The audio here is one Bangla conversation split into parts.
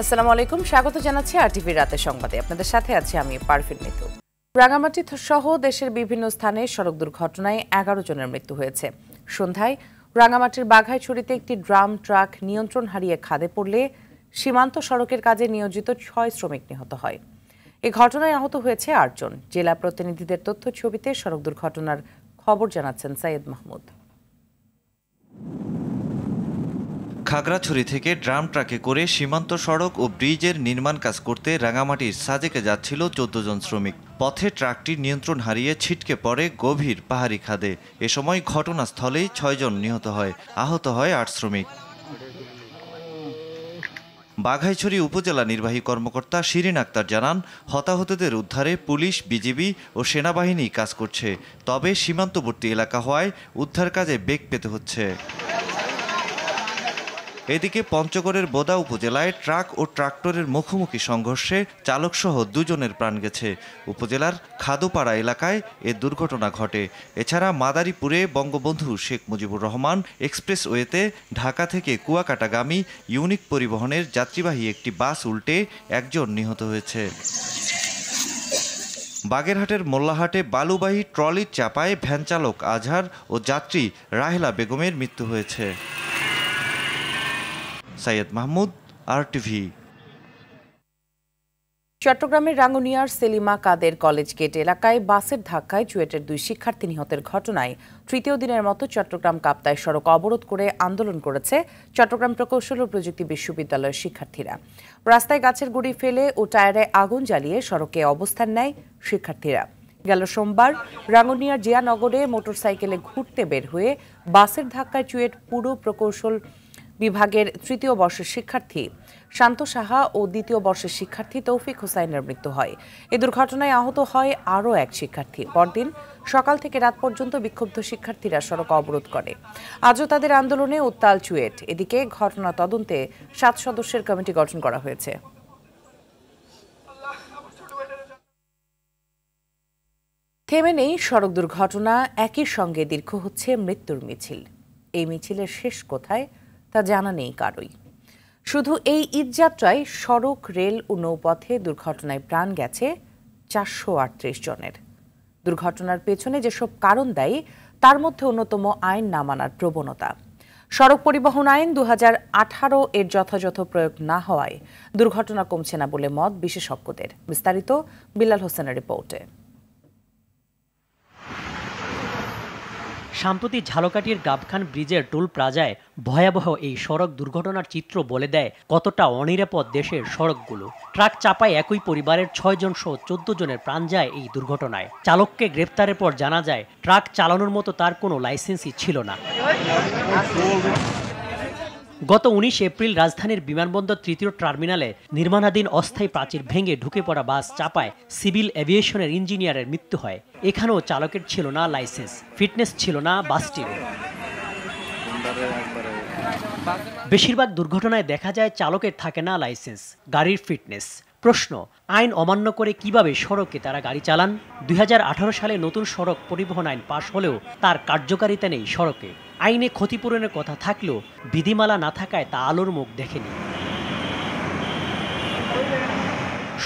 আসসালামু আলাইকুম, স্বাগত জানাচ্ছি আরটিভি রাতের সংবাদে। আপনাদের সাথে আছি আমি পারফিন মিতু। রাঙামাটি সহ দেশের বিভিন্ন স্থানে সড়ক দুর্ঘটনায় 11 জনের মৃত্যু হয়েছে। সন্ধ্যায় রাঙামাটির বাঘাইছড়িতে একটি ড্রাম ট্রাক নিয়ন্ত্রণ হারিয়ে খাদে পড়লে সীমান্ত সড়কের কাজে নিয়োজিত 6 শ্রমিক নিহত হয়। এই ঘটনায় আহত হয়েছে 8 জন। জেলা প্রতিনিধিদের তথ্য ছবিতে সড়ক দুর্ঘটনার খবর জানাচ্ছেন সাইয়েদ মাহমুদ। খাগড়াছড়ি থেকে ড্রাম ট্রাকে করে সীমান্ত সড়ক ও ব্রিজের নির্মাণ কাজ করতে রাঙামাটির সাজেকে যাচ্ছিল 14 জন শ্রমিক। পথে ট্রাকটি নিয়ন্ত্রণ হারিয়ে ছিটকে পড়ে গভীর পাহাড়ি খাদে। এ সময় ঘটনাস্থলেই 6 জন নিহত হয়, আহত হয় 8 শ্রমিক। বাঘাইছড়ি উপজেলা নির্বাহী কর্মকর্তা শিরিন আক্তার জানান, হতাহতদের উদ্ধারে পুলিশ, বিজিবি ও সেনাবাহিনী কাজ করছে। তবে সীমান্তবর্তী এলাকা হওয়ায় উদ্ধার কাজে বেগ পেতে হচ্ছে। এদিকে পঞ্চগড়ের বোদা উপজেলায় ট্রাক ও ট্রাক্টরের মুখোমুখি সংঘর্ষে চালকসহ 2 জনের প্রাণ গেছে। উপজেলার খাদোপাড়া এলাকায় এ দুর্ঘটনা ঘটে। এছাড়া মাদারীপুরে বঙ্গবন্ধু শেখ মুজিবুর রহমান এক্সপ্রেসওয়েতে ঢাকা থেকে কুয়াকাটাগামী ইউনিক পরিবহনের যাত্রীবাহী একটি বাস উল্টে 1 জন নিহত হয়েছে। বাগেরহাটের মোল্লাহাটে বালুবাহী ট্রলির চাপায় ভ্যান চালক আজহার ও যাত্রী রাহেলা বেগমের মৃত্যু হয়েছে। সাইয়েদ মাহমুদ, আরটিভি। চট্টগ্রামের রাঙ্গুনিয়ার সেলিমা কাদের কলেজ গেট এলাকায় বাসের ধাক্কায় চুয়েটের 2 শিক্ষার্থী নিহতের ঘটনায় তৃতীয় দিনের মতো চট্টগ্রাম কাপ্তাই সড়ক অবরোধ করে আন্দোলন করেছে চট্টগ্রাম প্রকৌশল ও প্রযুক্তি বিশ্ববিদ্যালয়ের শিক্ষার্থীরা। রাস্তায় গাছের গুঁড়ি ফেলে ও টায়ারে আগুন জ্বালিয়ে সড়কে অবস্থান নেয় শিক্ষার্থীরা। গেল সোমবার রাঙ্গুনিয়ার জিয়ানগরে মোটরসাইকেলে ঘুরতে বের হয়ে বাসের ধাক্কায় চুয়েট পুর প্রকৌশল বিভাগের 3য় বর্ষের শিক্ষার্থী শান্ত সাহা ও 2য় বর্ষের শিক্ষার্থী তৌফিক হোসাইনের মৃত্যু হয়। এ দুর্ঘটনায় আহত হয় আরও 1 শিক্ষার্থী। পরদিন সকাল থেকে রাত পর্যন্ত বিক্ষুব্ধ শিক্ষার্থীরা সড়ক অবরোধ করে। আজও তাদের আন্দোলনে উত্তাল চুয়েট। এদিকে ঘটনা তদন্তে 7 সদস্যের কমিটি গঠন করা হয়েছে। থেমে নেই সড়ক দুর্ঘটনা, একই সঙ্গে দীর্ঘ হচ্ছে মৃত্যুর মিছিল। এই মিছিলের শেষ কোথায় তা জানা নেই কারোই। শুধু এই ঈদযাত্রায় সড়ক, রেল ও নৌপথে দুর্ঘটনায় প্রাণ গেছে 438 জনের। দুর্ঘটনার পেছনে যেসব কারণ দায়ী তার মধ্যে অন্যতম আইন না মানার প্রবণতা। সড়ক পরিবহন আইন 2018 এর যথাযথ প্রয়োগ না হওয়ায় দুর্ঘটনা কমছে না বলে মত বিশেষজ্ঞদের। বিস্তারিত বিলাল হোসেনের রিপোর্টে। সম্প্রতি ঝালকাঠির গাবখান ব্রিজের টোল প্লাজায় ভয়াবহ এই সড়ক দুর্ঘটনার চিত্র বলে দেয় কতটা অনিরাপদ দেশের সড়কগুলো। ট্রাক চাপায় একই পরিবারের 6 জন সহ 14 জনের প্রাণ যায় এই দুর্ঘটনায়। চালককে গ্রেপ্তারের পর জানা যায় ট্রাক চালানোর মতো তার কোনো লাইসেন্সই ছিল না। গত 19 এপ্রিল রাজধানীর বিমানবন্দর 3য় টার্মিনালে নির্মাণাধীন অস্থায়ী প্রাচীর ভেঙে ঢুকে পড়া বাস চাপায় সিভিল এভিয়েশনের ইঞ্জিনিয়ারের মৃত্যু হয়। এখানেও চালকের ছিল না লাইসেন্স, ফিটনেস ছিল না বাসটির। বেশিরভাগ দুর্ঘটনায় দেখা যায় চালকের থাকে না লাইসেন্স, গাড়ির ফিটনেস। প্রশ্ন, আইন অমান্য করে কিভাবে সড়কে তারা গাড়ি চালান? 2018 সালে নতুন সড়ক পরিবহন আইন পাশ হলেও তার কার্যকারিতা নেই সড়কে। আইনে ক্ষতিপূরণের কথা থাকলেও বিধিমালা না থাকায় তা আলোর মুখ দেখেনি।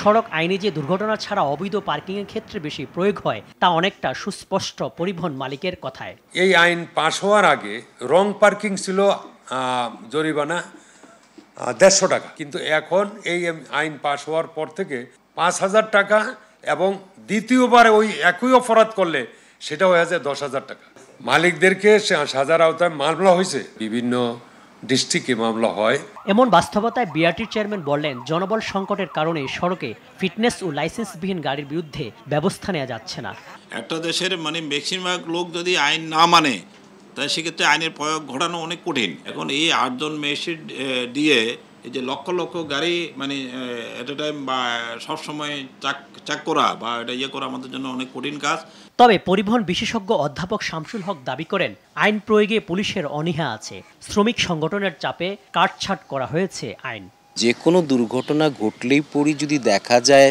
সড়ক আইনে যে দুর্ঘটনা ছাড়া অবৈধ পার্কিংয়ের ক্ষেত্রে বেশি প্রয়োগ হয় তা অনেকটা সুস্পষ্ট পরিবহন মালিকের কথায়। এই আইন পাশ হওয়ার আগে রং পার্কিং ছিল জরিমানা 150 টাকা, কিন্তু এখন এই আইন পাশ হওয়ার পর থেকে 5000 টাকা এবং দ্বিতীয়বার ওই একই অপরাধ করলে সেটা হয়ে যায় 10,000 টাকা। মালিকদেরকে সাজার আওতায় মামলা হয়েছে, বিভিন্ন ডিস্ট্রিক্টে মামলা হয়। এমন বাস্তবতায় বিআরটির চেয়ারম্যান বললেন, জনবল সংকটের কারণে সড়কে ফিটনেস ও লাইসেন্সবিহীন গাড়ির বিরুদ্ধে ব্যবস্থা নেওয়া যাচ্ছে না। একটা দেশের ম্যাক্সিমাম লোক যদি আইন না মানে তাই সেক্ষেত্রে আইনের প্রয়োগ ঘটানো অনেক কঠিন। এখন এই 8 জন ম্যাজিস্ট্রেট দিয়ে এই যে লক্ষ লক্ষ গাড়ি এট এ টাইম বা সবসময় চাক করা বা এটা করা আমাদের জন্য অনেক কঠিন কাজ। তবে পরিবহন বিশেষজ্ঞ অধ্যাপক শামসুল হক দাবি করেন, আইন প্রয়োগে পুলিশের অনীহা আছে। শ্রমিক সংগঠনের চাপে কাটছাঁট করা হয়েছে আইন। যে কোনো দুর্ঘটনা ঘটলেই পরই যদি দেখা যায়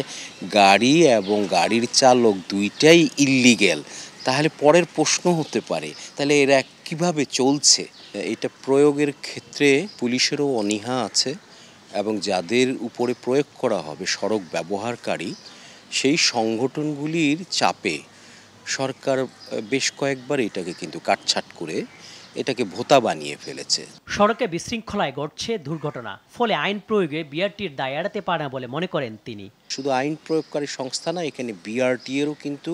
গাড়ি এবং গাড়ির চালক দুইটাই ইল্লিগ্যাল, তাহলে পরের প্রশ্ন হতে পারে তাহলে এরা কিভাবে চলছে। এটা প্রয়োগের ক্ষেত্রে পুলিশেরও অনীহা আছে এবং যাদের উপরে প্রয়োগ করা হবে সড়ক ব্যবহারকারী সেই সংগঠনগুলির চাপে সরকার বেশ কয়েকবার এটাকে কিন্তু কাটছাট করে এটাকে ভোতা বানিয়ে ফেলেছে। সড়কে বিশৃঙ্খলায় ঘটছে দুর্ঘটনা, ফলে আইন প্রয়োগে বিআরটির দায় এড়াতে পারে না বলে মনে করেন তিনি। শুধু আইন প্রয়োগকারী সংস্থা না, এখানে বিআরটি এরও কিন্তু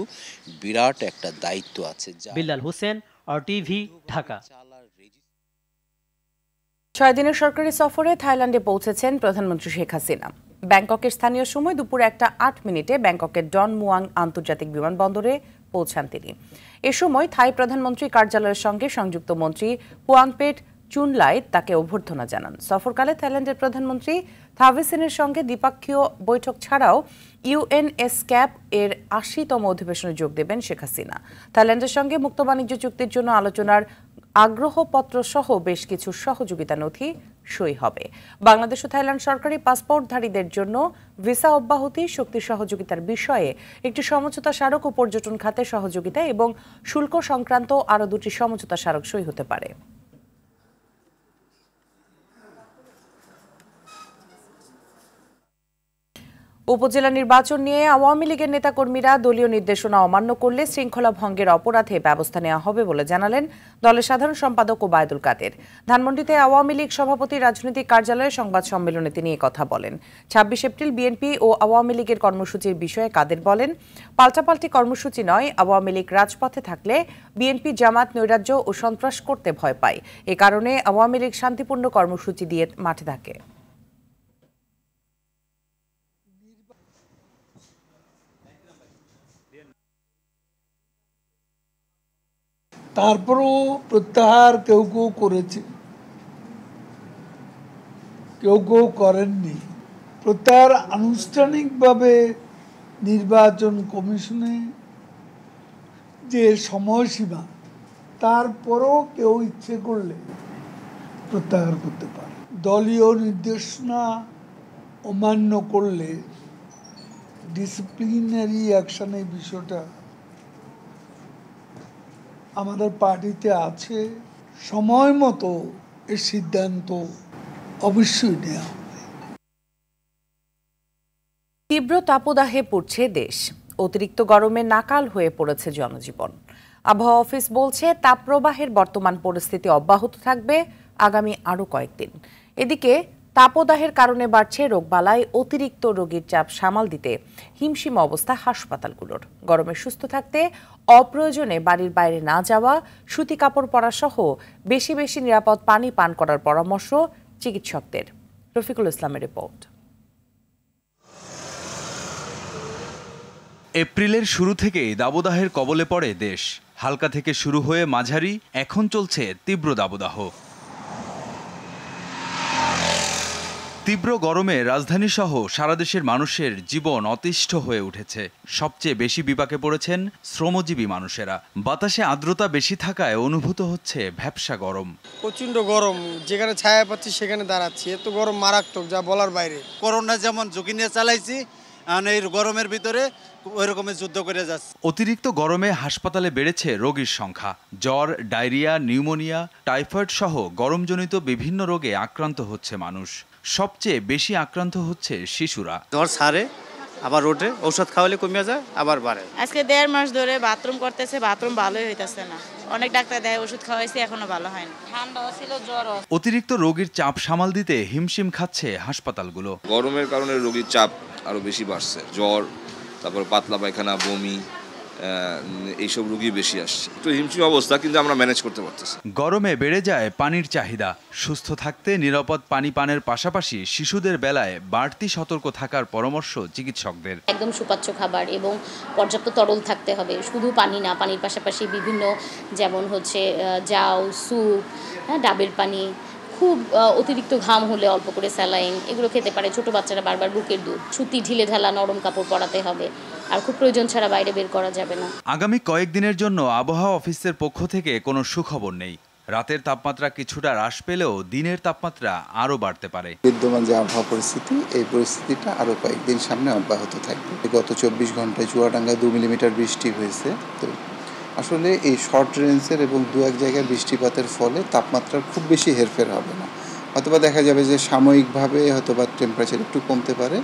বিরাট একটা দায়িত্ব আছে। বিল্লাল হোসেন, RTV, ঢাকা। 6 দিনের সরকারি সফরে থাইল্যান্ডে পৌঁছেছেন প্রধানমন্ত্রী শেখ হাসিনা। ব্যাংককের স্থানীয় সময় দুপুর 1:08 ব্যাংককের ডন মুয়াং আন্তর্জাতিক বিমানবন্দরে পৌঁছান তিনি। এ সময় থাই প্রধানমন্ত্রী কার্যালয়ের সঙ্গে সংযুক্ত মন্ত্রী পুয়াংপেট চুনলাই তাকে অভ্যর্থনা জানান। সফরকালে থাইল্যান্ডের প্রধানমন্ত্রী থাভিসিনের সঙ্গে দ্বিপক্ষীয় বৈঠক ছাড়াও UNESCAP এর 80তম অধিবেশনে যোগ দেবেন শেখ হাসিনা। থাইল্যান্ডের সঙ্গে মুক্ত বাণিজ্য চুক্তির জন্য আলোচনার আগ্রহপত্র সহ বেশ কিছু সহযোগিতা নথি সই হবে। বাংলাদেশ ও থাইল্যান্ড সরকারি পাসপোর্টধারীদের জন্য ভিসা অব্যাহতি, শক্তি সহযোগিতার বিষয়ে একটি সমঝোতা স্মারক ও পর্যটন খাতে সহযোগিতা এবং শুল্ক সংক্রান্ত আরও 2টি সমঝোতা স্মারক সই হতে পারে। উপজেলা নির্বাচন নিয়ে আওয়ামী লীগের নেতাকর্মীরা দলীয় নির্দেশনা অমান্য করলে শৃঙ্খলা ভঙ্গের অপরাধে ব্যবস্থা নেওয়া হবে বলে জানালেন দলের সাধারণ সম্পাদক ওবায়দুল কাদের। ধানমন্ডিতে আওয়ামী লীগ সভাপতি রাজনৈতিক কার্যালয়ে সংবাদ সম্মেলনে তিনি কথা বলেন। 26 এপ্রিল বিএনপি ও আওয়ামী লীগের কর্মসূচির বিষয়ে কাদের বলেন, পাল্টাপাল্টি কর্মসূচি নয়, আওয়ামী লীগ রাজপথে থাকলে বিএনপি জামাত নৈরাজ্য ও সন্ত্রাস করতে ভয় পায়। এ কারণে আওয়ামী লীগ শান্তিপূর্ণ কর্মসূচি দিয়ে মাঠে থাকে। তারপরও প্রত্যাহার কেউ কেউ করেছে, কেউ কেউ করেননি। প্রত্যাহার আনুষ্ঠানিকভাবে নির্বাচন কমিশনে যে সময়সীমা, তারপরও কেউ ইচ্ছে করলে প্রত্যাহার করতে পারে। দলীয় নির্দেশনা অমান্য করলে ডিসিপ্লিনারি অ্যাকশনের বিষয়টা আমাদের পার্টিতে আছে। সময় মতো এর সিদ্ধান্ত অবশ্যই নেওয়া হবে। তীব্র তাপদাহে পড়ছে দেশ, অতিরিক্ত গরমে নাকাল হয়ে পড়েছে জনজীবন। আবহাওয়া অফিস বলছে তাপপ্রবাহের বর্তমান পরিস্থিতি অব্যাহত থাকবে আগামী আরও কয়েকদিন। এদিকে তাপদাহের কারণে বাড়ছে রোগবালাই, অতিরিক্ত রোগীর চাপ সামাল দিতে হিমশিম অবস্থা হাসপাতালগুলোর। গরমে সুস্থ থাকতে অপ্রয়োজনে বাড়ির বাইরে না যাওয়া, সুতি কাপড় পরা সহ বেশি বেশি নিরাপদ পানি পান করার পরামর্শ চিকিৎসকদের। রফিকুল ইসলামের রিপোর্ট। এপ্রিলের শুরু থেকেই দাবদাহের কবলে পড়ে দেশ। হালকা থেকে শুরু হয়ে মাঝারি, এখন চলছে তীব্র দাবদাহ। তীব্র গরমে রাজধানী সহ সারা দেশের মানুষের জীবন অতিষ্ঠ হয়ে উঠেছে। সবচেয়ে বেশি বিপাকে পড়েছেন শ্রমজীবী মানুষেরা। বাতাসে আর্দ্রতা বেশি থাকায় অনুভূত হচ্ছে ভ্যাপসা গরম। প্রচণ্ড গরম, যেখানে ছায়া পাচ্ছি সেখানে দাঁড়াচ্ছি। এত গরম মারাত্মক, যা বলার বাইরে। করোনা যেমন ঝুঁকি নিয়ে চালাইছি, এই গরমের ভিতরে ওই রকমের যুদ্ধ করে যাচ্ছে। অতিরিক্ত গরমে হাসপাতালে বেড়েছে রোগীর সংখ্যা। জ্বর, ডায়রিয়া, নিউমোনিয়া, টাইফয়েড সহ গরমজনিত বিভিন্ন রোগে আক্রান্ত হচ্ছে মানুষ। সবচেয়ে বেশি আক্রান্ত হচ্ছে শিশুরা। জ্বর ছাড়ে, আবার ওঠে, ঔষধ খাওয়ালে কমে যায়, আবার বাড়ে। আজকে 1.5 মাস ধরে বাথরুম করতেছে, বাথরুম ভালোই হইতেছে না। অনেক ডাক্তার দেয়, ওষুধ খাওয়াইছে, এখনো ভালো হয়নি। ঠান্ডা ছিল, জ্বর। অতিরিক্ত রোগীর চাপ সামাল দিতে হিমশিম খাচ্ছে হাসপাতালগুলো। গরমের কারণে রোগীর চাপ আরো বেশি বাড়ছে। জ্বর, তারপর পাতলা পায়খানা, বমি, এইসব রোগী বেশি আসছে। তো হিমশিম অবস্থা, কিন্তু আমরা ম্যানেজ করতে পারতেছি। গরমে বেড়ে যায় পানির চাহিদা। সুস্থ থাকতে নিরাপদ পানি পানের পাশাপাশি শিশুদের বেলায় বাড়তি সতর্ক থাকার পরামর্শ চিকিৎসকদের। একদম সুপাচ্য খাবার এবং পর্যাপ্ত তরল থাকতে হবে। শুধু পানি না, পানির পাশাপাশি বিভিন্ন যেমন হচ্ছে জাউ, স্যুপ, ডাবের পানি, খুব অতিরিক্ত ঘাম হলে অল্প করে স্যালাইন, এগুলো খেতে পারে। ছোট বাচ্চারা বারবার বুকের দুধ, সুতি ঢিলে ঢালা নরম কাপড় পরাতে হবে। আর খুব প্রয়োজন ছাড়া বাইরে বের করা যাবে না। আগামী কয়েকদিনের জন্য আবহাওয়া অফিসের পক্ষ থেকে কোনো সুখবর নেই। রাতের তাপমাত্রা কিছুটা হ্রাস পেলেও দিনের তাপমাত্রা আরও বাড়তে পারে। বিদ্যমান যে আবহাওয়া পরিস্থিতি, এই পরিস্থিতিটা আরও কয়েকদিন সামনে অব্যাহত থাকবে। গত 24 ঘন্টায় চুয়াডাঙ্গায় 2 মিলিমিটার বৃষ্টি হয়েছে। তো আসলে এই শর্ট রেঞ্জের এবং 2-1 জায়গায় বৃষ্টিপাতের ফলে তাপমাত্রার খুব বেশি হেরফের হবে না। অথবা দেখা যাবে যে সাময়িকভাবে হয়তোবা টেম্পারেচার একটু কমতে পারে,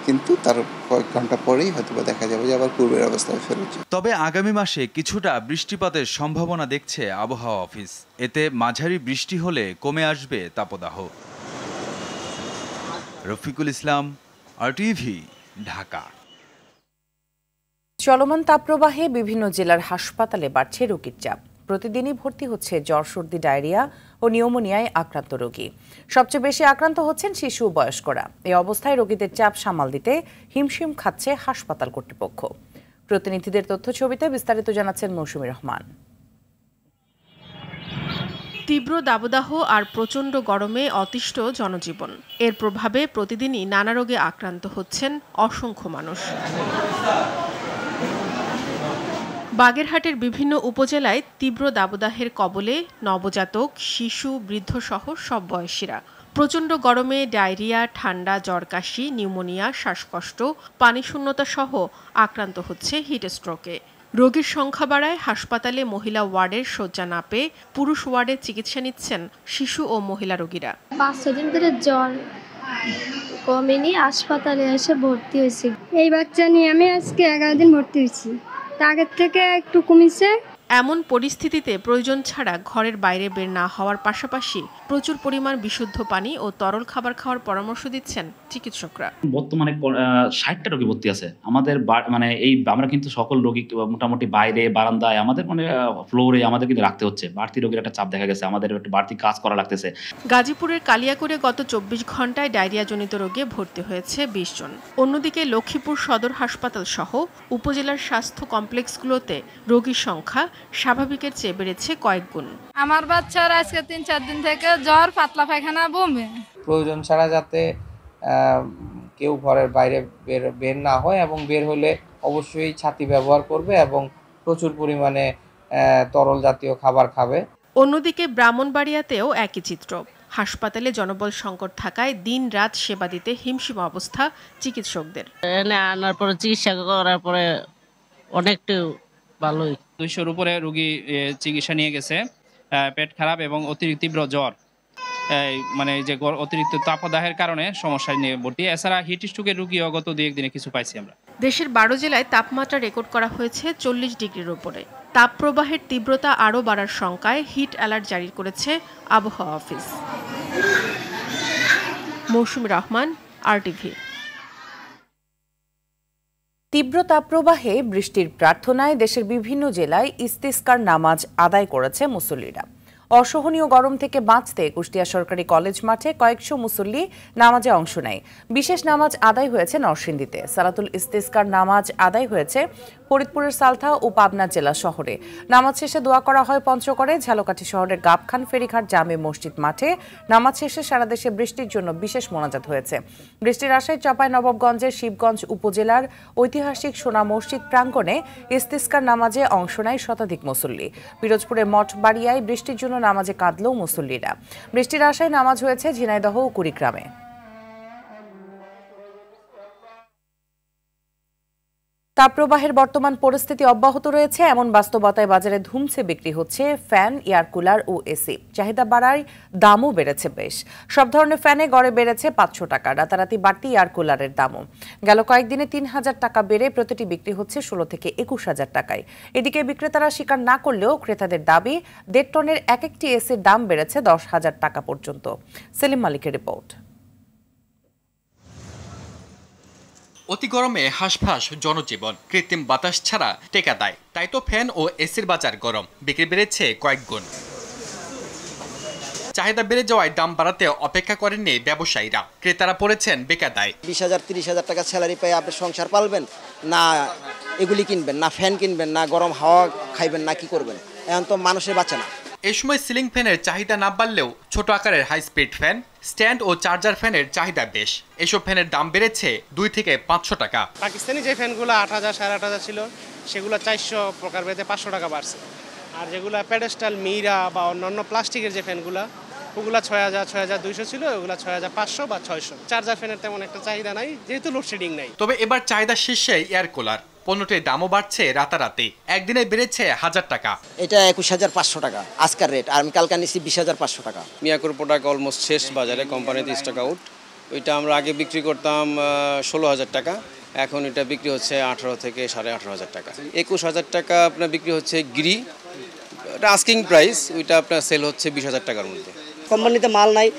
কিন্তু তার কয়েক ঘন্টা পরেই হয়তোবা দেখা যাবে যে আবার পূর্বের অবস্থায় ফেরত যাবে। তবে আগামী মাসে কিছুটা বৃষ্টিপাতের সম্ভাবনা দেখছে আবহাওয়া অফিস। এতে মাঝারি বৃষ্টি হলে কমে আসবে তাপদাহ। রফিকুল ইসলাম, RTV, ঢাকা। চলমান তাপপ্রবাহে বিভিন্ন জেলার হাসপাতালে বাড়ছে রোগীর চাপ। প্রতিদিনই ভর্তি হচ্ছে জ্বর, সর্দি, ডায়রিয়া ও নিউমোনিয়ায় আক্রান্ত রোগী। সবচেয়ে বেশি আক্রান্ত হচ্ছেন শিশু ও বয়স্করা। এই অবস্থায় রোগীদের চাপ সামাল দিতে হিমশিম খাচ্ছে হাসপাতাল কর্তৃপক্ষ। প্রতিনিধিদের তথ্য ছবিতে বিস্তারিত জানাচ্ছেন মৌসুমী রহমান। তীব্র দাবদাহ আর প্রচণ্ড গরমে অতিষ্ঠ জনজীবন। এর প্রভাবে প্রতিদিনই নানা রোগে আক্রান্ত হচ্ছেন অসংখ্য মানুষ। বাগেরহাটের বিভিন্ন উপজেলায় তীব্র দাবদাহের কবলে নবজাতক, শিশু, বৃদ্ধসহ সব বয়সীরা। প্রচণ্ড গরমে ডায়রিয়া, ঠান্ডা, জ্বর, কাশি, নিউমোনিয়া, শ্বাসকষ্ট, পানিশূন্যতা সহ আক্রান্ত হচ্ছে হিটস্ট্রোকে। রোগীর সংখ্যা বাড়ায় হাসপাতালে মহিলা ওয়ার্ডের শয্যা না পেয়ে পুরুষ ওয়ার্ডে চিকিৎসা নিচ্ছেন শিশু ও মহিলা রোগীরা। 5-6 দিন ধরে জ্বর কমেনি, হাসপাতালে এসে ভর্তি হয়েছি। এই বাচ্চা নিয়ে আমি আজকে 11 দিন ভর্তি হয়েছি, আগের থেকে একটু কমেছে। এমন পরিস্থিতিতে প্রয়োজন ছাড়া ঘরের বাইরে বের না হওয়ার পাশাপাশি প্রচুর পরিমাণ বিশুদ্ধ পানি ও তরল খাবার খাওয়ার পরামর্শ দিচ্ছেন চিকিৎসকরা। বর্তমানে 60টা রোগী ভর্তি আছে আমাদের, মানে এই আমরা কিন্তু সকল রোগী মোটামুটি বাইরে বারান্দায় আমাদের মানে ফ্লোরে আমাদের কিন্তু রাখতে হচ্ছে। বাড়তি রোগীর একটা চাপ দেখা গেছে, আমাদের একটু বাড়তি কাজ করা লাগতেছে। গাজীপুরের কালিয়াকৈরে গত 24 ঘন্টায় ডায়রিয়াজনিত রোগে ভর্তি হয়েছে 20 জন। অন্যদিকে লক্ষ্মীপুর সদর হাসপাতাল সহ উপজেলার স্বাস্থ্য কমপ্লেক্সগুলোতে রোগীর সংখ্যা স্বাভাবিকের চেয়ে বেড়েছে কয়েক গুণ। আমার বাচ্চার আজকে 3-4 দিন থেকে জ্বর, পাতলা পায়খানা, বমি। প্রয়োজন ছাড়া যাতে কেউ ঘরের বাইরে বের না হয়, এবং বের হলে অবশ্যই ছাতি ব্যবহার করবে এবং প্রচুর পরিমাণে তরল জাতীয় খাবার খাবে। অন্যদিকে ব্রাহ্মণবাড়িয়াতেও একই চিত্র। হাসপাতালে জনবল সংকট থাকায় দিন রাত সেবা দিতে হিমশিম অবস্থা চিকিৎসকদের। আনার পরে চিকিৎসা করার পরে অনেকটা ভালোই। 200-র উপরে রোগী চিকিৎসা নিয়ে গেছে। পেট খারাপ এবং অতিরিক্ত তীব্র জ্বর, মানে যে অতিরিক্ত তাপদাহের কারণে সমস্যা নিয়ে ভর্তি। এছাড়া হিট স্ট্রোকের রোগীও গত 2-1 দিনে কিছু পাইছি আমরা। দেশের 12 জেলায় তাপমাত্রা রেকর্ড করা হয়েছে 40 ডিগ্রির উপরে। তাপপ্রবাহের তীব্রতা আরও বাড়ার শঙ্কায় হিট অ্যালার্ট জারি করেছে আবহাওয়া অফিস। মৌসুমী রহমান, RTV। তীব্র তাপপ্রবাহে বৃষ্টির প্রার্থনায় দেশের বিভিন্ন জেলায় ইস্তিসকার নামাজ আদায় করেছে মুসল্লিরা। অসহনীয় গরম থেকে বাঁচতে কুষ্টিয়া সরকারি কলেজ মাঠে কয়েকশো মুসল্লি নামাজে অংশ নেয়। বিশেষ নামাজ আদায় হয়েছে নরসিংদীতে। সালাতুল ইস্তিসকার নামাজ আদায় হয়েছে ফরিদপুরের সালথা ও পাবনা জেলা শহরে। নামাজ শেষে দোয়া করা হয় পঞ্চগড়ে। ঝালকাঠি শহরের গাবখান ফেরিঘাট জামে মসজিদ মাঠে নামাজ শেষে সারা দেশে বৃষ্টির জন্য বিশেষ মোনাজাত হয়েছে। বৃষ্টির আশায় চাঁপাইনবাবগঞ্জের শিবগঞ্জ উপজেলার ঐতিহাসিক সোনা মসজিদ প্রাঙ্গণে ইস্তিসকার নামাজে অংশ নেয় শতাধিক মুসল্লি। পিরোজপুরের মঠবাড়িয়ায় বৃষ্টির জন্য নামাজে কাঁদলেও মুসল্লিরা। বৃষ্টির আশায় নামাজ হয়েছে ঝিনাইদহ ও কুড়িগ্রামে। তাপপ্রবাহের বর্তমান পরিস্থিতি অব্যাহত রয়েছে এমন বাস্তবতায় বাজারে ধুমছে বিক্রি হচ্ছে ফ্যান, এয়ার কুলার ও এসি। চাহিদা বাড়ায় দামও বেড়েছে বেশ। সব ধরনের ফ্যানে গড়ে বেড়েছে 500 টাকা। রাতারাতি বাড়তি এয়ার কুলারের দামও গেল কয়েকদিনে 3000 টাকা বেড়ে প্রতিটি বিক্রি হচ্ছে 16 থেকে 21,000 টাকায়। এদিকে বিক্রেতারা স্বীকার না করলেও ক্রেতাদের দাবি 1.5 টনের এক একটি এসির দাম বেড়েছে 10,000 টাকা পর্যন্ত। সেলিম মালিকের রিপোর্ট। অতি গরমে হাঁসফাঁস জনজীবন, কৃত্রিম বাতাস ছাড়া টেকা দেয়। তাই তো ফ্যান ও এসির বাজার গরম, বিক্রি বেড়েছে কয়েক গুণ। চাহিদা বেড়ে যাওয়ায় দাম বাড়াতে অপেক্ষা করেননি ব্যবসায়ীরা। ক্রেতারা পড়েছেন বেকায়দায়। 20,000-30,000 টাকা স্যালারি পাই আপনি সংসার পালবেন না? এগুলি কিনবেন না, ফ্যান কিনবেন না, গরম হাওয়া খাইবেন না, কি করবেন? এখন তো মানুষের বাঁচে না। এই সময় সিলিং ফ্যানের চাহিদা না বাড়লেও ছোট আকারের হাই স্পিড ফ্যান, স্ট্যান্ড ও চার্জার ফ্যানের চাহিদা বেশ। এসব ফ্যানের দাম বেড়েছে 2 থেকে 500 টাকা। পাকিস্তানি যে ফ্যানগুলো 8,000 8,500 ছিল সেগুলো 400 প্রকারভেদে 500 টাকা বাড়ছে। আর যেগুলো প্যাডেস্টাল, মিরা বা অন্যান্য প্লাস্টিকের যে ফ্যানগুলো ওগুলো 6,000 6,200 ছিল, ওগুলো 6,500 বা 600। চার্জার ফ্যানের তেমন একটা চাহিদা নাই যেহেতু লোডশেডিং নাই। তবে এবার চাহিদা শীর্ষে এয়ার কুলার। পণ্যটির দামও বাড়ছে রাতারাতি, একদিনে বেড়েছে 1000 টাকা। এটা 21,500 টাকা আজকের রেট, আর আমি কালকে নিচ্ছি 20,500 টাকা। মিয়াকোর প্রোডাক্ট অলমোস্ট শেষ বাজারে, কোম্পানিতে স্টক আউট। ওইটা আমরা আগে বিক্রি করতাম 16,000 টাকা, এখন এটা বিক্রি হচ্ছে 18 থেকে 18,500 টাকা। 21,000 টাকা আপনার বিক্রি হচ্ছে গিরি, এটা আস্কিং প্রাইস, ওইটা আপনার সেল হচ্ছে 20,000 টাকার মধ্যে। কোম্পানিতে মাল নাই,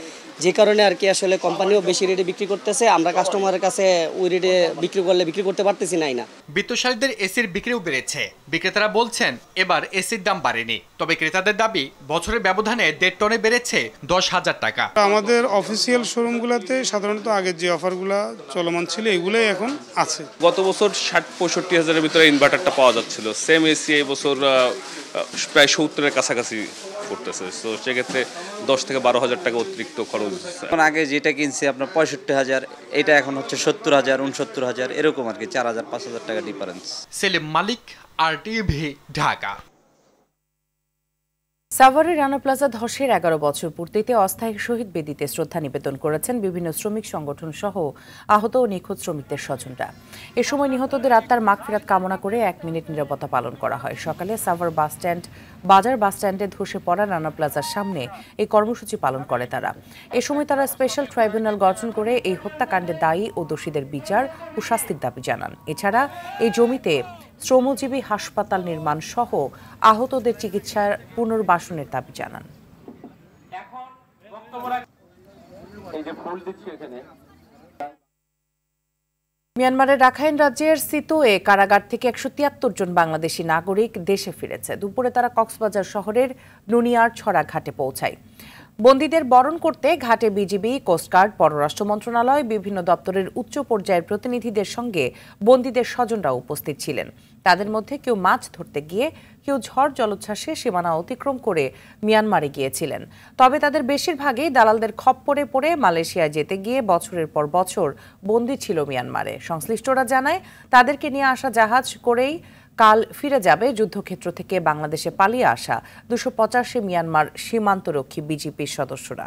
যে কারণে আর কি আসলে কোম্পানিও বেশি রেটে বিক্রি করতেছে, আমরা কাস্টমারের কাছে ওই রেটে বিক্রি করতে পারতেছি না। বিত্তশালীদের এসির বিক্রিও বেড়েছে। বিক্রেতারা বলছেন এবার এসির দাম বাড়েনি, তবে ক্রেতাদের দাবি বছরের ব্যবধানে 1.5 টনে বেড়েছে 10,000 টাকা। আমাদের অফিসিয়াল শোরুমগুলোতে সাধারণত আগের যে অফারগুলো চলমান ছিল এগুলোই এখন আছে। গত বছর 60-65 হাজারের ভিতরে ইনভার্টারটা পাওয়া যাচ্ছিল, সেম এসি এই বছর প্রায় 70-এর কাছাকাছি করতেছে। তো সেক্ষেত্রে 10 থেকে 12,000 টাকা অতিরিক্ত খরচ হচ্ছে। আগে যেটা কিনছি আপনার 65,000, এটা এখন হচ্ছে 70,000, 69,000 এরকম আর কি, 4,000-5,000 টাকা ডিফারেন্স। সেলিম মালিক, RTV, ঢাকা। সাভারের রানা প্লাজা ধসের 11 বছর পূর্তিতে অস্থায়ী শহীদ বেদিতে শ্রদ্ধা নিবেদন করেছেন বিভিন্ন শ্রমিক সংগঠন সহ আহত ও নিখোঁজ শ্রমিকদের স্বজনরা। এ সময় নিহতদের আত্মার মাগফিরাত কামনা করে 1 মিনিট নীরবতা পালন করা হয়। সকালে সাভার বাজার বাস স্ট্যান্ডে ধসে পড়া রানা প্লাজার সামনে এই কর্মসূচি পালন করে তারা। এ সময় তারা স্পেশাল ট্রাইব্যুনাল গঠন করে এই হত্যাকাণ্ডে দায়ী ও দোষীদের বিচার ও শাস্তির দাবি জানান। এছাড়া এই জমিতে শ্রমজীবী হাসপাতাল নির্মাণ সহ আহতদের চিকিৎসার পুনর্বাসনের দাবি জানান। মিয়ানমারের রাখাইন রাজ্যের সিতোয়ে কারাগার থেকে 173 জন বাংলাদেশি নাগরিক দেশে ফিরেছে। দুপুরে তারা কক্সবাজার শহরের নুনিয়ার ছড়া ঘাটে পৌঁছায়। বন্দীদের বরণ করতে ঘাটে বিজিবি, কোস্টগার্ড, পররাষ্ট্র মন্ত্রণালয়, বিভিন্ন দপ্তরের উচ্চ পর্যায়ের প্রতিনিধিদের সঙ্গে বন্দীদের স্বজনরা উপস্থিত ছিলেন। তাদের মধ্যে কেউ মাছ ধরতে গিয়ে, কেউ ঝড় জলোচ্ছ্বাসে সীমানা অতিক্রম করে মিয়ানমারে গিয়েছিলেন। তবে তাদের বেশিরভাগই দালালদের খপ্পরে পড়ে মালয়েশিয়ায় যেতে গিয়ে বছরের পর বছর বন্দী ছিল মিয়ানমারে। সংশ্লিষ্টরা জানায় তাদেরকে নিয়ে আসা জাহাজ করেই কাল ফিরে যাবে যুদ্ধক্ষেত্র থেকে বাংলাদেশে পালিয়ে আসা 285 মিয়ানমার সীমান্তরক্ষী বিজিপির সদস্যরা।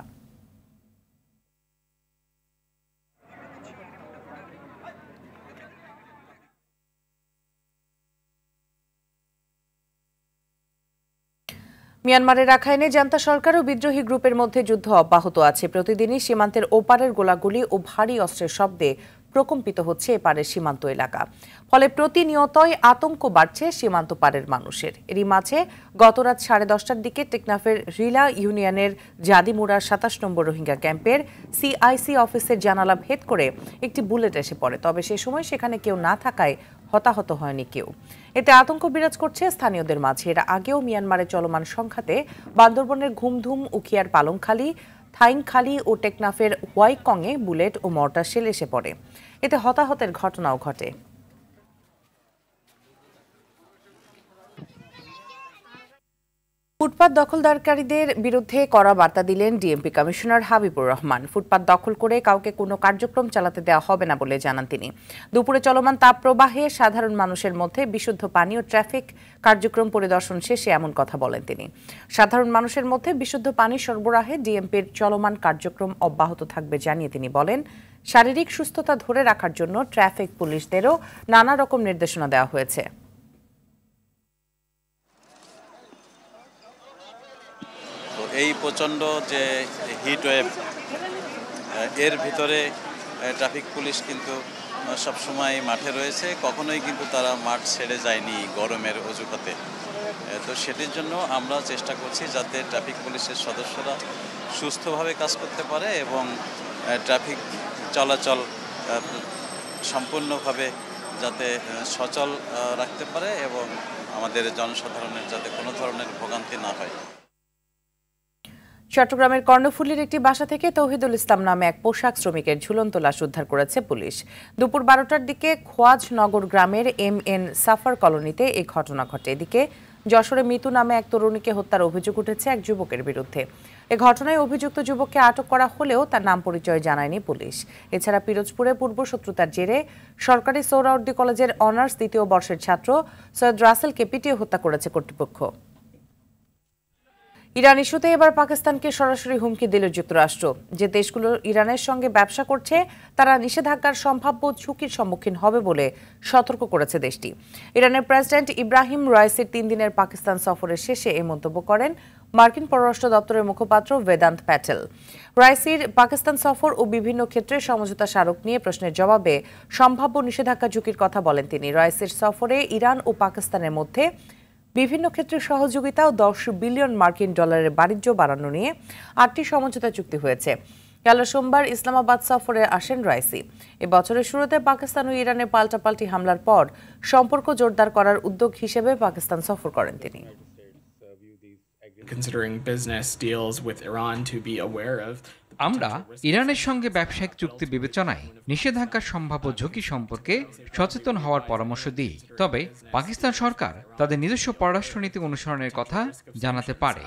মিয়ানমারের রাখাইনে জান্তা সরকার ও বিদ্রোহী গ্রুপের মধ্যে যুদ্ধ অব্যাহত আছে। প্রতিদিনই সীমান্তের ওপারের গোলাগুলি ও ভারী অস্ত্রের শব্দে প্রকম্পিত হচ্ছে এপারের সীমান্ত এলাকা। ফলে প্রতিনিয়তই আতঙ্ক বাড়ছে সীমান্ত পারের মানুষের। এরই মাঝে গতরাত 10:30টার দিকে টেকনাফের রিলা ইউনিয়নের জাদিমুড়ার 27 নম্বর রোহিঙ্গা ক্যাম্পের CIC অফিসের জানালা ভেদ করে একটি বুলেট এসে পড়ে। তবে সে সময় সেখানে কেউ না থাকায় হতাহত হয়নি কেউ। এতে আতঙ্ক বিরাজ করছে স্থানীয়দের মাঝে। এর আগেও মিয়ানমারে চলমান সংঘাতে বান্দরবনের ঘুমধুম, উখিয়ার পালংখালী, থাইংখালী ও টেকনাফের ওয়াইকংয়ে বুলেট ও মর্টার শেল এসে পড়ে। এতে হতাহতের ঘটনাও ঘটে। ফুটপাত দখলদারকারীদের বিরুদ্ধে কড়া বার্তা দিলেন ডিএমপি কমিশনার হাবিবুর রহমান। ফুটপাত দখল করে কাউকে কোনো কার্যক্রম চালাতে দেওয়া হবে না বলে জানান তিনি। দুপুরে চলমান তাপপ্রবাহে সাধারণ মানুষের মধ্যে বিশুদ্ধ পানি ও ট্রাফিক কার্যক্রম পরিদর্শন শেষে এমন কথা বলেন তিনি। সাধারণ মানুষের মধ্যে বিশুদ্ধ পানি সরবরাহে ডিএমপির চলমান কার্যক্রম অব্যাহত থাকবে জানিয়ে তিনি বলেন, শারীরিক সুস্থতা ধরে রাখার জন্য ট্রাফিক পুলিশদেরও নানা রকম নির্দেশনা দেওয়া হয়েছে। এই প্রচণ্ড যে হিট ওয়েভ, এর ভিতরে ট্রাফিক পুলিশ কিন্তু সবসময় মাঠে রয়েছে, কখনোই কিন্তু তারা মাঠ ছেড়ে যায়নি গরমের অজুহাতে। তো সেটির জন্য আমরা চেষ্টা করছি যাতে ট্রাফিক পুলিশের সদস্যরা সুস্থভাবে কাজ করতে পারে এবং ট্রাফিক চলাচল সম্পূর্ণভাবে যাতে সচল রাখতে পারে এবং আমাদের জনসাধারণের যাতে কোনো ধরনের ভোগান্তি না হয়। চট্টগ্রামের কর্ণফুলীর একটি বাসা থেকে তৌহিদুল ইসলাম নামে এক পোশাক শ্রমিকের ঝুলন্ত লাশ উদ্ধার করেছে পুলিশ। দুপুর 12টার দিকে খোয়াজনগর গ্রামের MN সাফার কলোনিতে এই ঘটনা ঘটে। এদিকে যশোরে মিতু নামে এক তরুণীকে হত্যার অভিযোগ উঠেছে এক যুবকের বিরুদ্ধে। এ ঘটনায় অভিযুক্ত যুবককে আটক করা হলেও তার নাম পরিচয় জানায়নি পুলিশ। এছাড়া পিরোজপুরে পূর্ব শত্রুতার জেরে সরকারি সোহরাওয়ার্দী কলেজের অনার্স দ্বিতীয় বর্ষের ছাত্র সৈয়দ রাসেলকে পিটিয়ে হত্যা করেছে কর্তৃপক্ষ। ইরান ইস্যুতে এবার পাকিস্তানকে সরাসরি হুমকি দিল যুক্তরাষ্ট্র। যে দেশগুলো ইরানের সঙ্গে ব্যবসা করছে তারা নিষেধাজ্ঞার সম্ভাব্য ঝুঁকির সম্মুখীন হবে বলে সতর্ক করেছে দেশটি। ইরানের প্রেসিডেন্ট ইব্রাহিম রাইসির 3 দিনের পাকিস্তান সফরের শেষে এই মন্তব্য করেন মার্কিন পররাষ্ট্র দপ্তরের মুখপাত্র বেদান্ত প্যাটেল। রাইসির পাকিস্তান সফর ও বিভিন্ন ক্ষেত্রে সমঝোতা স্মারক নিয়ে প্রশ্নের জবাবে সম্ভাব্য নিষেধাজ্ঞা ঝুঁকির কথা বলেন তিনি। রাইসির সফরে ইরান ও পাকিস্তানের মধ্যে বিভিন্ন ক্ষেত্রে সহযোগিতা ও $10 বিলিয়ন মার্কিন ডলারের বাণিজ্য বাড়ানো নিয়ে 8টি সমঝোতা চুক্তি হয়েছে। গেল সোমবার ইসলামাবাদ সফরে আসেন রাইসি। এ বছরের শুরুতে পাকিস্তান ও ইরানের পাল্টাপাল্টি হামলার পর সম্পর্ক জোরদার করার উদ্যোগ হিসেবে পাকিস্তান সফর করেন তিনি। আমরা ইরানের সঙ্গে ব্যবসায়িক চুক্তি বিবেচনায় নিষেধাজ্ঞার সম্ভাব্য ঝুঁকি সম্পর্কে সচেতন হওয়ার পরামর্শ দিই। তবে পাকিস্তান সরকার তাদের নিজস্ব পররাষ্ট্রনীতি অনুসরণের কথা জানাতে পারে।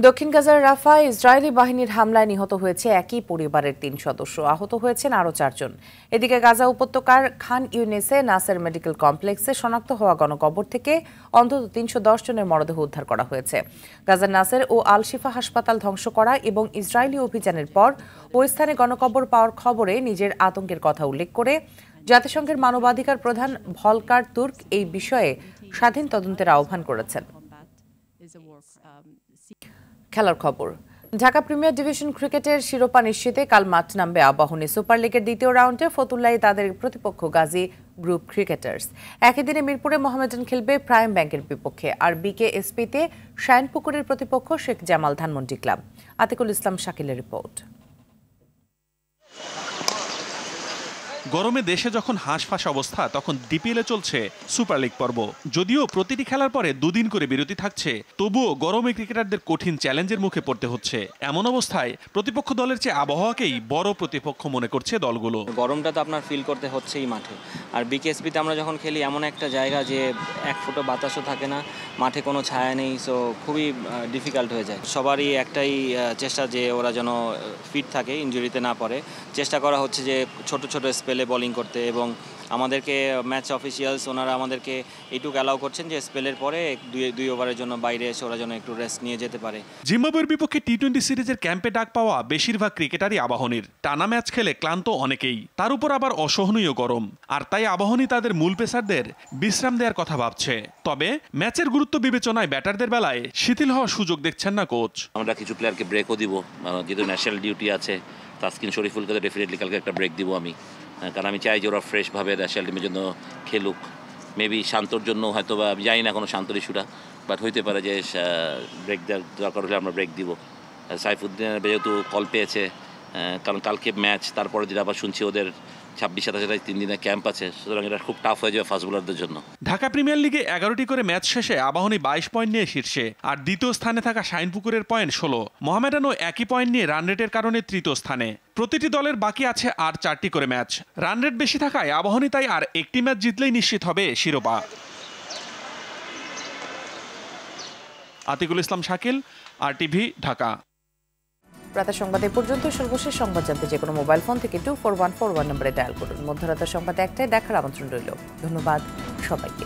দক্ষিণ গাজার রাফায় ইসরায়েলি বাহিনীর হামলায় নিহত হয়েছে একই পরিবারের 3 সদস্য, আহত হয়েছেন আরও 4 জন। এদিকে গাজা উপত্যকার খান ইউনিসে নাসের মেডিকেল কমপ্লেক্সে শনাক্ত হওয়া গণকবর থেকে অন্তত 310 জনের মরদেহ উদ্ধার করা হয়েছে। গাজার নাসের ও আল শিফা হাসপাতাল ধ্বংস করা এবং ইসরায়েলি অভিযানের পর ওই স্থানে গণকবর পাওয়ার খবরে নিজের আতঙ্কের কথা উল্লেখ করে জাতিসংঘের মানবাধিকার প্রধান ভলকার তুর্ক এই বিষয়ে স্বাধীন তদন্তের আহ্বান করেছেন। খেলার খবর। ঢাকা প্রিমিয়ার ডিভিশন ক্রিকেটের শিরোপা নিশ্চিতে কাল মাঠ নামবে আবাহনী। সুপার লিগের দ্বিতীয় রাউন্ডে ফতুল্লায় তাদের প্রতিপক্ষ গাজী গ্রুপ ক্রিকেটার্স। একই দিনে মিরপুরে মোহামেডান খেলবে প্রাইম ব্যাংকের বিপক্ষে, আর বিকেএসপিতে শাইনপুকুরের প্রতিপক্ষ শেখ জামাল ধানমন্ডি ক্লাব। আতিকুল ইসলাম শাকিলের রিপোর্ট। গরমে দেশে যখন হাঁসফাঁস অবস্থা, তখন ডিপিএলে চলছে সুপার লিগ পর্ব। যদিও প্রতিটি খেলার পরে 2 দিন করে বিরতি থাকছে, তবুও গরমে ক্রিকেটারদের কঠিন চ্যালেঞ্জের মুখে পড়তে হচ্ছে। এমন অবস্থায় প্রতিপক্ষ দলের চেয়ে আবহাওয়াকেই বড় প্রতিপক্ষ মনে করছে দলগুলো। গরমটা তো আপনার ফিল করতে হচ্ছেই মাঠে। আর বিকেএসপিতে আমরা যখন খেলি এমন একটা জায়গা যে 1 ফুটও বাতাসও থাকে না, মাঠে কোনো ছায়া নেই, সো খুবই ডিফিকাল্ট হয়ে যায়। সবারই একটাই চেষ্টা যে ওরা যেন ফিট থাকে, ইনজুরিতে না পড়ে। চেষ্টা করা হচ্ছে যে ছোট ছোট স্পেলে বোলিং করতে, এবং আমাদেরকে ম্যাচ অফিসিয়ালস ওনারা আমাদেরকে এইটুকু অ্যালাউ করছেন যে স্পেলের পরে 2 ওভারের জন্য বাইরে এসে ওরা যেন একটু রেস্ট নিয়ে যেতে পারে। জিম্বাবুয়ের বিপক্ষে টি-20 সিরিজের ক্যাম্পে ডাক পাওয়া বেশিরভাগ ক্রিকেটারই আবাহনীর। টানা ম্যাচ খেলে ক্লান্ত অনেকেই, তার উপর আবার অসহনীয় গরম, আর তাই আবাহনী তাদের মূল পেসারদের বিশ্রাম দেওয়ার কথা ভাবছে। তবে ম্যাচের গুরুত্ব বিবেচনায় ব্যাটারদের বেলায় শিথিল হওয়ার সুযোগ দেখছেন না কোচ। আমরা কিছু প্লেয়ারকে ব্রেকও দিব, যেহেতু ন্যাশনাল ডিউটি আছে। তাসকিন শরীফুলকে তো ডেফিনেটলি কালকে একটা ব্রেক দিব আমি, কারণ আমি চাই যে ওরা ফ্রেশভাবে ন্যাশনাল টিমের জন্য খেলুক। মেবি শান্তর জন্য হয়তো বা আমি জানি না কোনো শান্তর ইস্যুটা, বাট হইতে পারে যে ব্রেক দেওয়ার দরকার হলে আমরা ব্রেক দিব। সাইফুদ্দিনের যেহেতু কল পেয়েছে, কারণ কালকে ম্যাচ, তারপরে যেটা আবার শুনছি ওদের 26-27 3 দিনের ক্যাম্প আছে, সুতরাং এটা খুব টাফ হয়ে যাবে ফাস্ট বোলারদের জন্য। ঢাকা প্রিমিয়ার লিগে 11টি করে ম্যাচ শেষে আবাহনী 22 পয়েন্ট নিয়ে শীর্ষে, আর দ্বিতীয় স্থানে থাকা শাইনপুকুরের পয়েন্ট 16। মোহামেডানও একই পয়েন্ট নিয়ে রানরেটের কারণে তৃতীয় স্থানে। প্রতিটি দলের বাকি আছে আর 4টি করে ম্যাচ। রানরেট বেশি থাকায় আবাহনী তাই আর একটি ম্যাচ জিতলেই নিশ্চিত হবে শিরোপা। আতিকুল ইসলাম শাকিল, RTV, ঢাকা। রাতের সংবাদ এ পর্যন্ত। সর্বশেষ সংবাদ জানতে যে কোনো মোবাইল ফোন থেকে 24141 নম্বরে ডায়াল করুন। মধ্যরাতের সংবাদ 1টায় দেখার আমন্ত্রণ রইল। ধন্যবাদ সবাইকে।